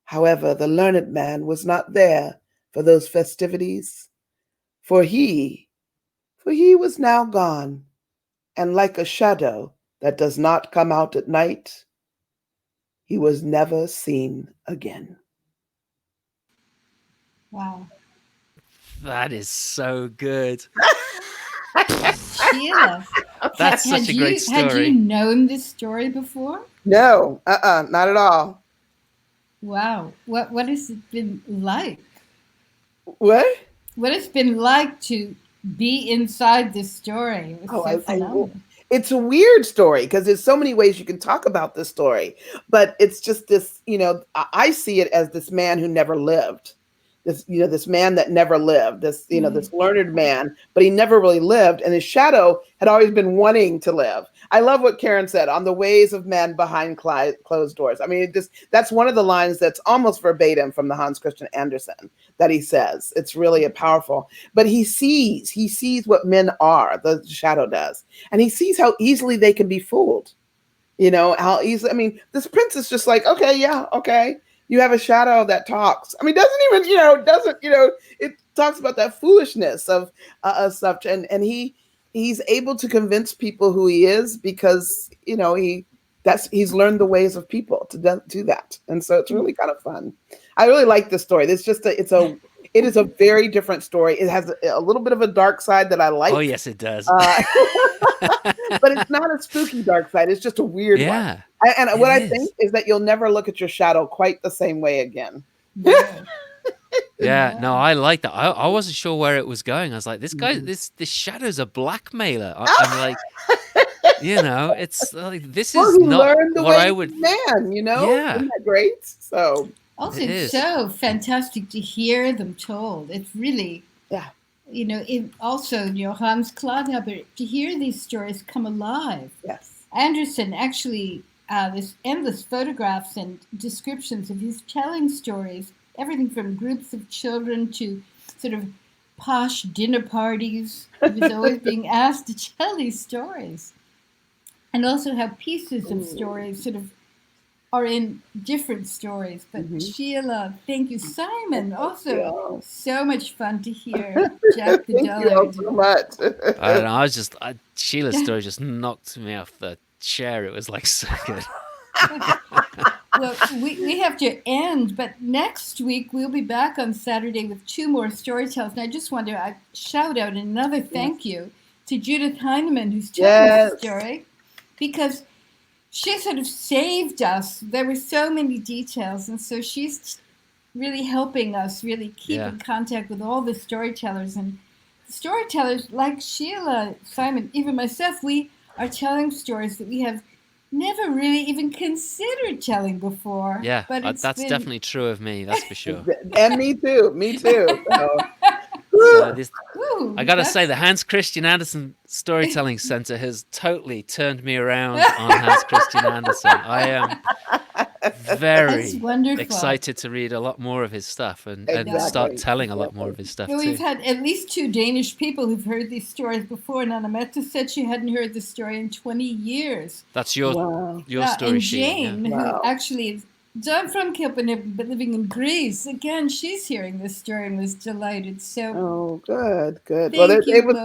However, the learned man was not there for those festivities, for he was now gone, and like a shadow that does not come out at night, he was never seen again. Wow. That is so good. Sheila, That's such a great had you story. known this story before? No, not at all. Wow. What has it been like? What? What it's been like to be inside this story? It was so phenomenal. It's a weird story because there's so many ways you can talk about this story, but it's just this, I see it as this man who never lived. This man that never lived, this learned man, but he never really lived. And his shadow had always been wanting to live. I love what Karen said on the ways of men behind closed doors. I mean, that's one of the lines that's almost verbatim from the Hans Christian Andersen that he says. It's really powerful, but he sees what men are, the shadow does. And he sees how easily they can be fooled, how easily, I mean, this prince is just like, okay, yeah, okay. You have a shadow that talks. I mean, it talks about that foolishness of stuff. And he's able to convince people who he is because, he's learned the ways of people to do that. And so it's really kind of fun. I really like this story. It's just it is a very different story. It has a little bit of a dark side that I like. Oh, yes, it does. But it's not a spooky dark side. It's just a weird one. And what I think is that you'll never look at your shadow quite the same way again. Yeah, no, I like that. I wasn't sure where it was going. I was like, this guy, this shadow's a blackmailer. I'm like, it's like, this is not what I would. Man, Yeah. Isn't that great? So also, it's so fantastic to hear them told. It's really, also Hans Clodhopper, to hear these stories come alive. Yes. Andersen actually, there's endless photographs and descriptions of his telling stories, everything from groups of children to sort of posh dinner parties. He was always being asked to tell these stories. And also how pieces of stories sort of are in different stories. But Sheila, thank you. Simon, also so much fun to hear. Jack the Dullard. Thank you all so much. I don't know. Sheila's story just knocked me off the chair. It was like so good. Well, we have to end, but next week we'll be back on Saturday with 2 more storytellers. And I just want to shout out another thank you to Judith Heinemann, who's telling us the story, because she sort of saved us. There were so many details, and so she's really helping us really keep in contact with all the storytellers. And the storytellers like Sheila, Simon, even myself, we are telling stories that we have never really even considered telling before. Yeah, but that's definitely true of me, that's for sure. And me too. So I gotta say, the Hans Christian Andersen Storytelling Center has totally turned me around on Hans Christian Andersen. I am very excited to read a lot more of his stuff and start telling a lot more of his stuff too. We've had at least 2 Danish people who've heard these stories before, and Anameta said she hadn't heard the story in 20 years. That's your story, and Sheila. Jane, who actually John from Copenhagen, but living in Greece. Again, she's hearing this story and was delighted. So Oh, good, good. Well, thank you both.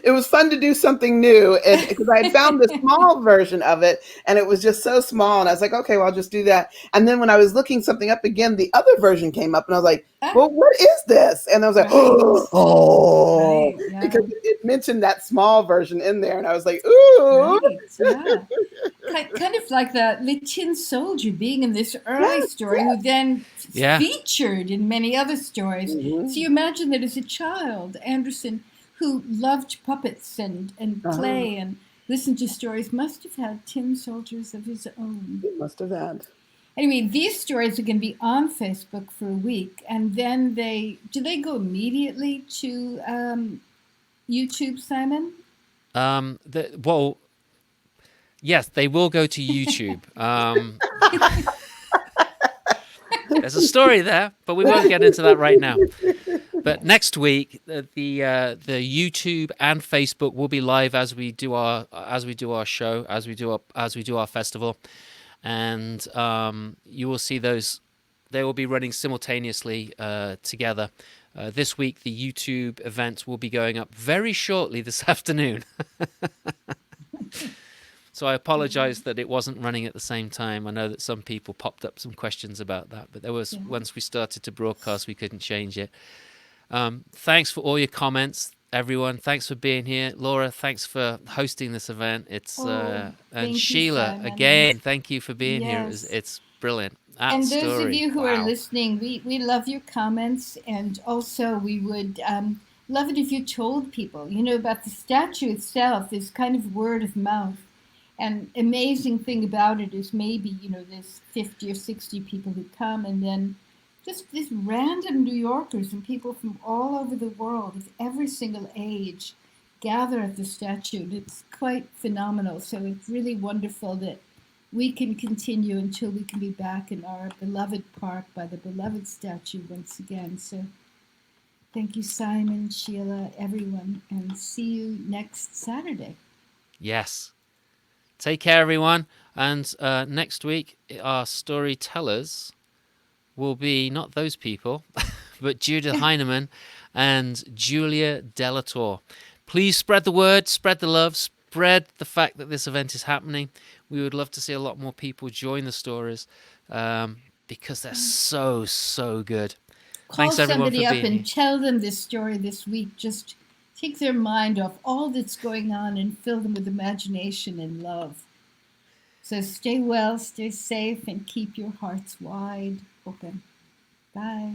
it was fun to do something new, and because I had found the small version of it, and it was just so small, and I was like, okay, well, I'll just do that. And then when I was looking something up again, the other version came up, and I was like, Ah, well, what is this? And I was like, right. oh, Right. Yeah. because it mentioned that small version in there, and I was like, ooh, Right. Yeah. Kind of like the tin soldier being in this early yes, story, who then Yeah. featured in many other stories. So you imagine that as a child, Andersen, who loved puppets and uh-huh. play and listened to stories, must have had tin soldiers of his own. It must have had. Anyway, these stories are going to be on Facebook for a week, and then they go immediately to YouTube, Simon? Well, yes, they will go to YouTube. There's a story there, but we won't get into that right now. But next week, the YouTube and Facebook will be live as we do our show, as we do our festival, and you will see those. They will be running simultaneously together. This week, the YouTube event will be going up very shortly this afternoon. So I apologize that it wasn't running at the same time. I know that some people popped up some questions about that, but there was once we started to broadcast, we couldn't change it. Thanks for all your comments, everyone. Thanks for being here. Laura, thanks for hosting this event. It's and thank you, Sheila, Simon. again, thank you for being here. Yes. It's brilliant. That And those of story, you who are wow. listening, we love your comments. And also, we would love it if you told people, about the statue itself, this kind of word of mouth. And amazing thing about it is maybe, there's 50 or 60 people who come, and then just these random New Yorkers and people from all over the world of every single age gather at the statue. It's quite phenomenal. So it's really wonderful that we can continue until we can be back in our beloved park by the beloved statue once again. So thank you, Simon, Sheila, everyone, and see you next Saturday. Yes. Take care, everyone. And next week, our storytellers will be not those people, but Judith Heinemann and Julia Delator. Please spread the word, spread the love, spread the fact that this event is happening. We would love to see a lot more people join the stories because they're so, so good. Call Thanks, everyone, somebody for up being and here. tell them this story this week. Just take their mind off all that's going on and fill them with imagination and love. So stay well, stay safe, and keep your hearts wide open. Bye.